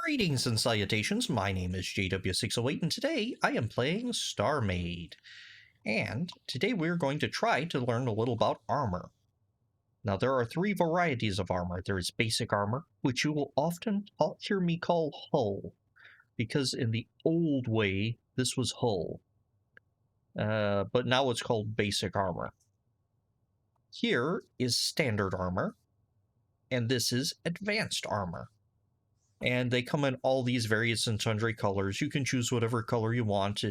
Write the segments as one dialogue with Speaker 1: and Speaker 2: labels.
Speaker 1: Greetings and salutations, my name is JW608 and today I am playing StarMade. And today we're going to try to learn a little about armor. Now there are three varieties of armor. There is basic armor, which you will often hear me call hull, because in the old way this was hull. But now it's called basic armor. Here is standard armor, and this is advanced armor. And they come in all these various and sundry colors. You can choose whatever color you want.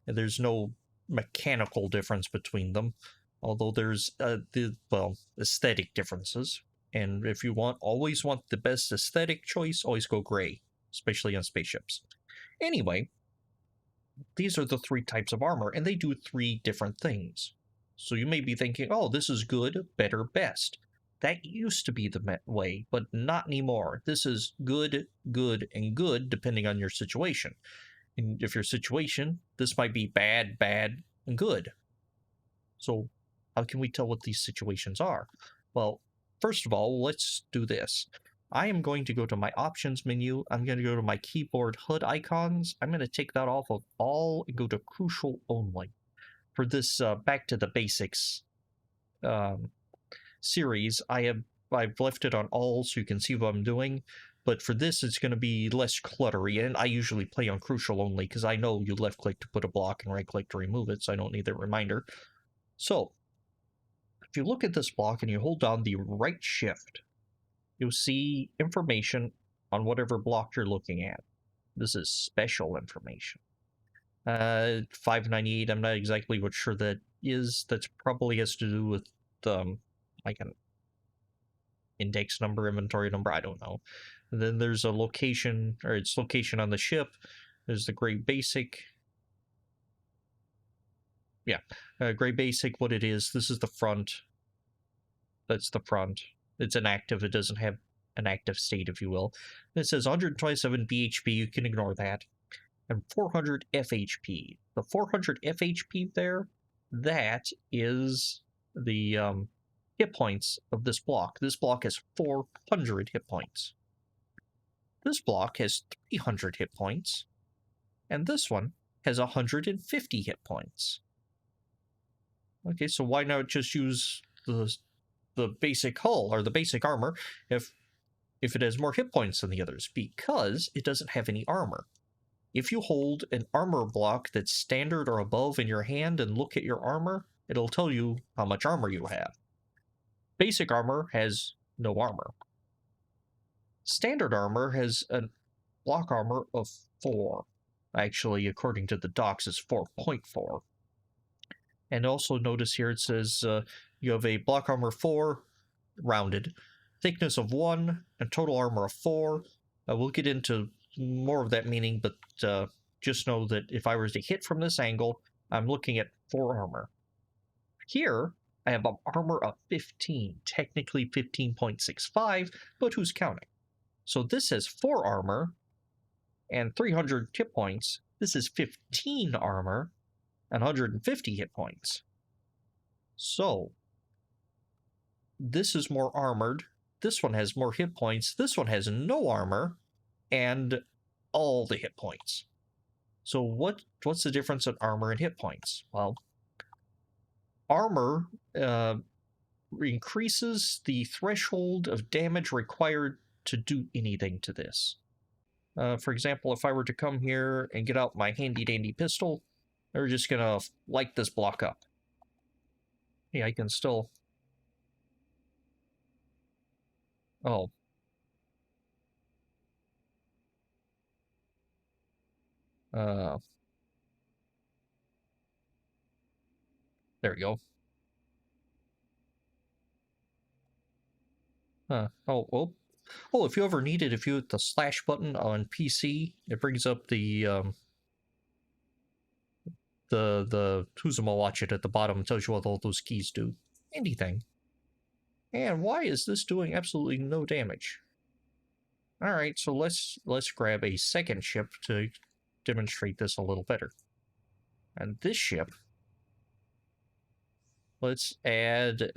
Speaker 1: There's no mechanical difference between them, although there's aesthetic differences. And if you always want the best aesthetic choice, always go gray, especially on spaceships. Anyway, these are the three types of armor, and they do three different things. So you may be thinking, oh, this is good, better, best. That used to be the way, but not anymore. This is good, good, and good, depending on your situation. And if your situation, this might be bad, bad, and good. So how can we tell what these situations are? Well, first of all, let's do this. I am going to go to my options menu. I'm going to go to my keyboard HUD icons. I'm going to take that off of all and go to crucial only. For this back to the basics series, I've left it on all so you can see what I'm doing, but for this it's going to be less cluttery, and I usually play on crucial only because I know you left click to put a block and right click to remove it, so I don't need that reminder. So if you look at this block and you hold down the right shift, you'll see information on whatever block you're looking at. This is special information. 598, I'm not exactly what sure that is. That probably has to do with like an index number, inventory number, I don't know. And then there's a location, or its location on the ship. There's the gray basic. Yeah, gray basic, what it is. This is the front. That's the front. It's inactive. It doesn't have an active state, if you will. And it says 127 BHP. You can ignore that. And 400 FHP. The 400 FHP there, that is the hit points of this block. This block has 400 hit points. This block has 300 hit points. And this one has 150 hit points. Okay, so why not just use the basic hull, or the basic armor, if it has more hit points than the others? Because it doesn't have any armor. If you hold an armor block that's standard or above in your hand and look at your armor, it'll tell you how much armor you have. Basic armor has no armor. Standard armor has a block armor of 4. Actually, according to the docs, it's 4.4. And also notice here it says you have a block armor 4, rounded, thickness of 1, and total armor of 4. We'll get into more of that meaning, but just know that if I was to hit from this angle, I'm looking at 4 armor. Here, I have an armor of 15, technically 15.65, but who's counting? So this has 4 armor and 300 hit points. This is 15 armor and 150 hit points. So this is more armored. This one has more hit points. This one has no armor and all the hit points. So what's the difference in armor and hit points? Well, armor increases the threshold of damage required to do anything to this. For example, if I were to come here and get out my handy-dandy pistol, they're just gonna light this block up. Yeah, I can still... Oh. There we go. Oh, if you ever need it, if you hit the slash button on PC, it brings up the who's watch it at the bottom and tells you what all those keys do. Anything. And why is this doing absolutely no damage? Alright, so let's grab a second ship to demonstrate this a little better. And this ship, let's add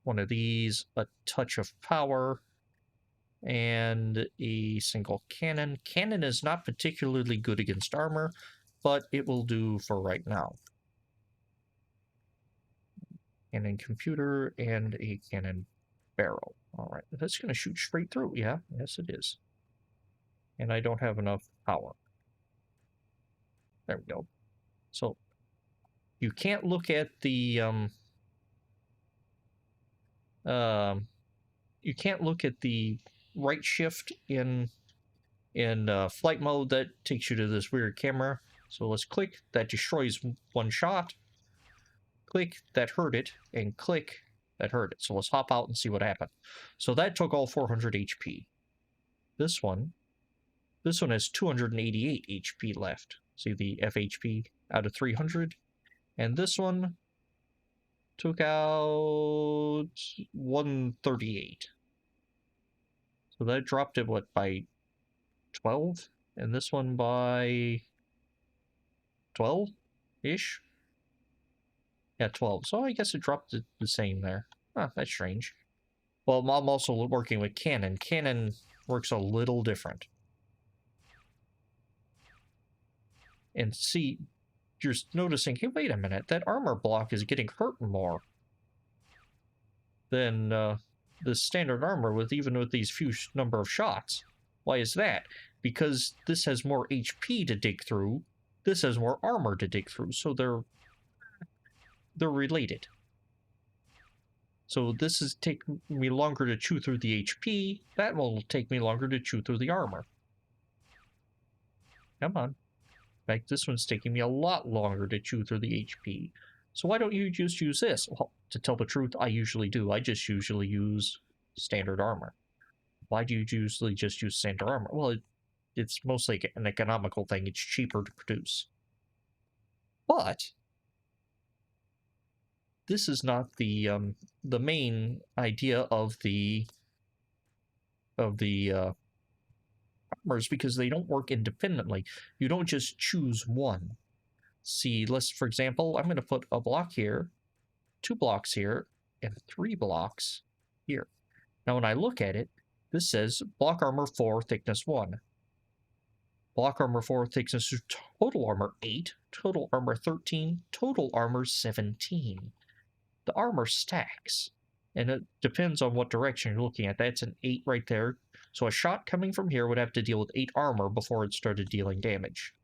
Speaker 1: one of these, a touch of power, and a single cannon. Cannon is not particularly good against armor, but it will do for right now. Cannon computer and a cannon barrel. All right, that's going to shoot straight through. Yeah, yes it is. And I don't have enough power. There we go. So you can't look at the you can't look at the right shift in flight mode. That takes you to this weird camera. So let's click. That destroys one shot. Click, that hurt it, and click, that hurt it. So let's hop out and see what happened. So that took all 400 HP. This one has 288 HP left. See the FHP out of 300. And this one took out 138. So that dropped it, what, by 12? And this one by 12-ish? Yeah, 12. So I guess it dropped the same there. Huh, that's strange. Well, I'm also working with cannon. Cannon works a little different. And see, you're noticing, hey, wait a minute, that armor block is getting hurt more than the standard armor even with these few number of shots. Why is that? Because this has more HP to dig through. This has more armor to dig through, so they're related. So this is taking me longer to chew through the HP. That will take me longer to chew through the armor. Come on. In fact, this one's taking me a lot longer to chew through the HP. So why don't you just use this? Well, to tell the truth, I usually do. I just usually use standard armor. Why do you usually just use standard armor? Well, it's mostly an economical thing. It's cheaper to produce. But this is not the main idea of the armors, because they don't work independently. You don't just choose one. See, for example, I'm going to put a block here, 2 blocks here, and 3 blocks here. Now, when I look at it, this says block armor 4, thickness 1. Block armor 4, thickness 2, total armor 8, total armor 13, total armor 17. The armor stacks, and it depends on what direction you're looking at. That's an 8 right there. So a shot coming from here would have to deal with 8 armor before it started dealing damage.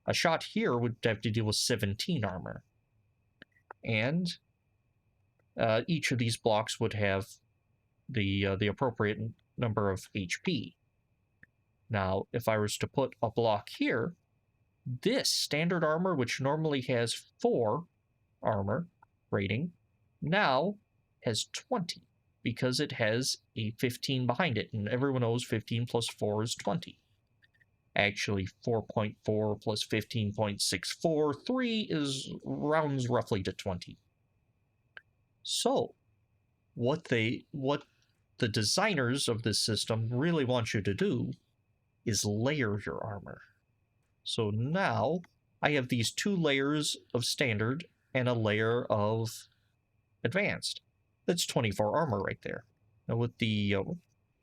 Speaker 1: A shot here would have to deal with 17 armor. And each of these blocks would have the appropriate number of HP. Now, if I was to put a block here, this standard armor, which normally has 4 armor rating, now has 20, because it has a 15 behind it, and everyone knows 15 plus 4 is 20. Actually, 4.4 plus 15.643 rounds roughly to 20. So, what the designers of this system really want you to do is layer your armor. So now I have these 2 layers of standard and a layer of advanced. That's 24 armor right there. Now with the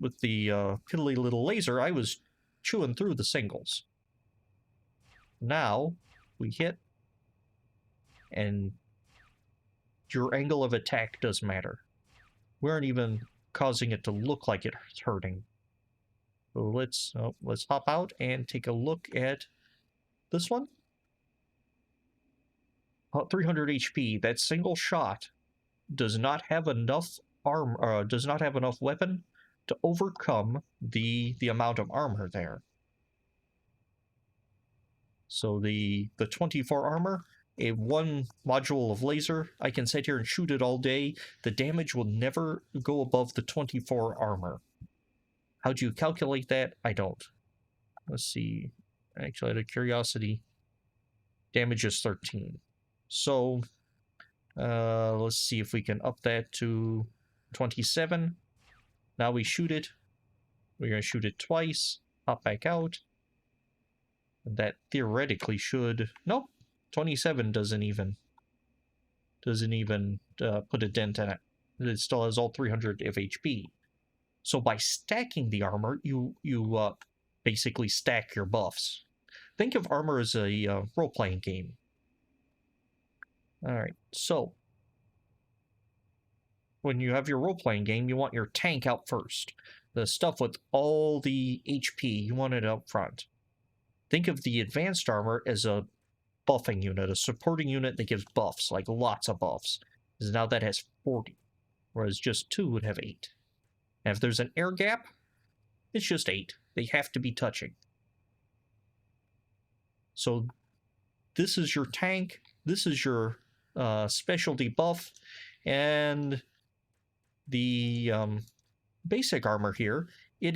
Speaker 1: piddly little laser, I was chewing through the singles. Now we hit, and your angle of attack does matter. We aren't even causing it to look like it's hurting. So let's hop out and take a look at this one. 300 HP. That single shot does not have enough does not have enough weapon to overcome the amount of armor there. So the 24 armor, a 1 module of laser, I can sit here and shoot it all day. The damage will never go above the 24 armor. How do you calculate that? I don't. Let's see. Actually, out of curiosity, damage is 13. So let's see if we can up that to 27. Now we shoot it. We're going to shoot it twice. Hop back out. That theoretically should... Nope. 27 doesn't even put a dent in it. It still has all 300 of HP. So by stacking the armor, you basically stack your buffs. Think of armor as a role-playing game. All right, so when you have your role-playing game, you want your tank out first. The stuff with all the HP, you want it up front. Think of the advanced armor as a buffing unit, a supporting unit that gives buffs, like lots of buffs. Because now that has 40, whereas just 2 would have 8. And if there's an air gap, it's just 8. They have to be touching. So this is your tank, this is your specialty buff, and the basic armor here, it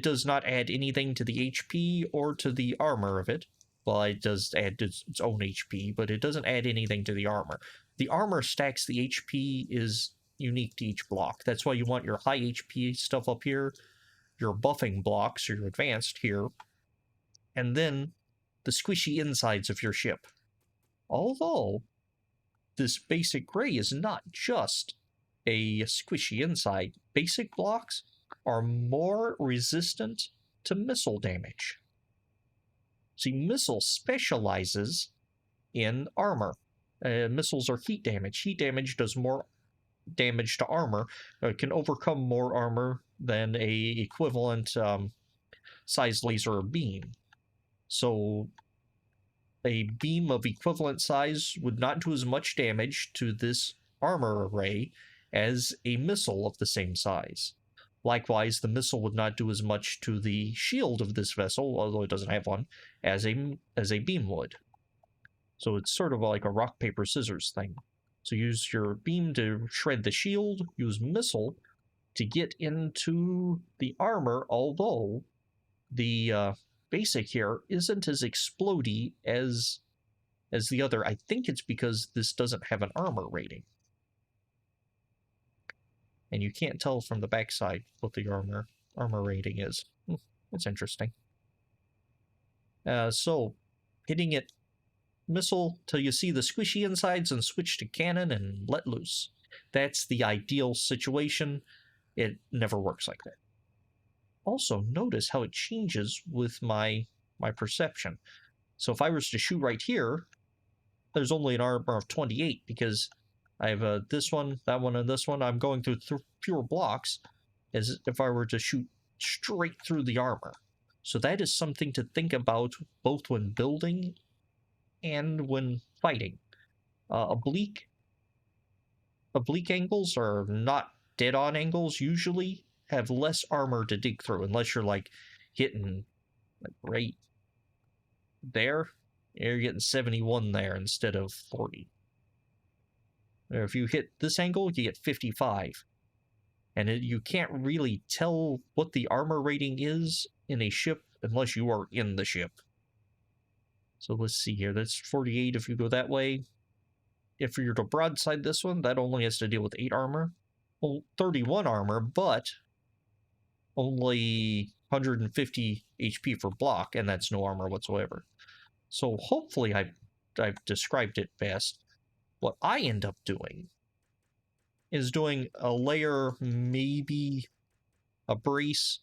Speaker 1: does not add anything to the HP or to the armor of it. Well, it does add its own HP, but it doesn't add anything to the armor. The armor stacks the HP is unique to each block. That's why you want your high HP stuff up here, your buffing blocks, or your advanced here, and then the squishy insides of your ship. Although, this basic gray is not just a squishy inside. Basic blocks are more resistant to missile damage. See, missile specializes in armor. Missiles are heat damage. Heat damage does more damage to armor. It can overcome more armor than a equivalent size laser or beam. So a beam of equivalent size would not do as much damage to this armor array as a missile of the same size. Likewise, the missile would not do as much to the shield of this vessel, although it doesn't have one, as a beam would. So it's sort of like a rock, paper, scissors thing. So use your beam to shred the shield, use missile to get into the armor, although the basic here isn't as explodey as the other. I think it's because this doesn't have an armor rating. And you can't tell from the backside what the armor rating is. That's interesting. So, hitting it missile till you see the squishy insides and switch to cannon and let loose. That's the ideal situation. It never works like that. Also, notice how it changes with my perception. So if I was to shoot right here, there's only an armor of 28 because I have this one, that one, and this one. I'm going through fewer blocks as if I were to shoot straight through the armor. So that is something to think about both when building and when fighting. Oblique angles are not dead-on angles. Usually have less armor to dig through, unless you're like hitting like right there. You're getting 71 there instead of 40. Or if you hit this angle, you get 55. And you can't really tell what the armor rating is in a ship unless you are in the ship. So let's see here. That's 48 if you go that way. If you're to broadside this one, that only has to deal with 8 armor. Well, 31 armor, but only 150 HP for block, and that's no armor whatsoever. So hopefully I've described it best. What I end up doing is doing a layer, maybe a brace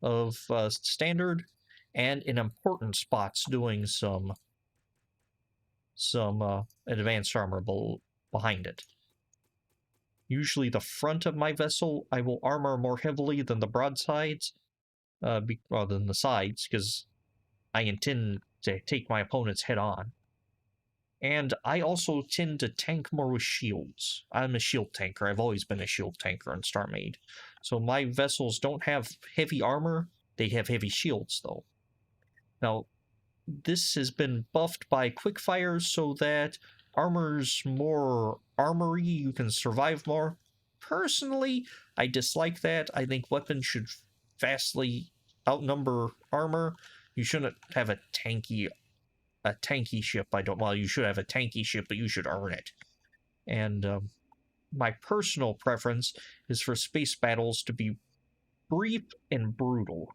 Speaker 1: of standard, and in important spots doing some advanced armor behind it. Usually the front of my vessel I will armor more heavily than the broadsides, than the sides, because I intend to take my opponents head on. And I also tend to tank more with shields. I'm a shield tanker. I've always been a shield tanker in StarMade. So my vessels don't have heavy armor. They have heavy shields, though. Now, this has been buffed by quickfires so that armor's more armory. You can survive more. Personally, I dislike that. I think weapons should vastly outnumber armor. You shouldn't have a tanky ship. Well, you should have a tanky ship, but you should earn it. And my personal preference is for space battles to be brief and brutal.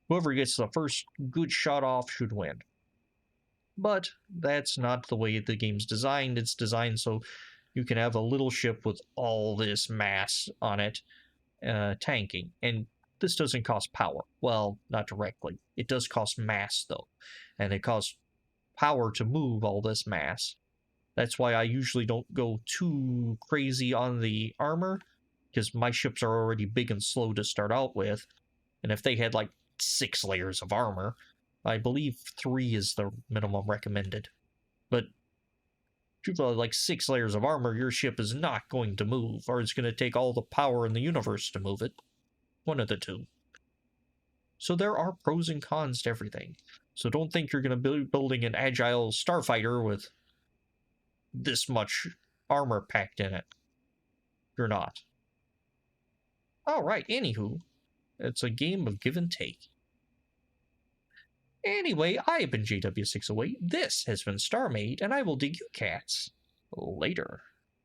Speaker 1: Whoever gets the first good shot off should win. But that's not the way the game's designed. It's designed so you can have a little ship with all this mass on it, tanking, and this doesn't cost power. Well, not directly. It does cost mass, though, and it costs power to move all this mass. That's why I usually don't go too crazy on the armor, because my ships are already big and slow to start out with, and if they had like 6 layers of armor, I believe 3 is the minimum recommended. But if you have like 6 layers of armor, your ship is not going to move, or it's going to take all the power in the universe to move it. One of the two. So there are pros and cons to everything. So don't think you're going to be building an agile starfighter with this much armor packed in it. You're not. Alright, anywho, it's a game of give and take. Anyway, I've been JW608, this has been StarMade, and I will dig you cats later.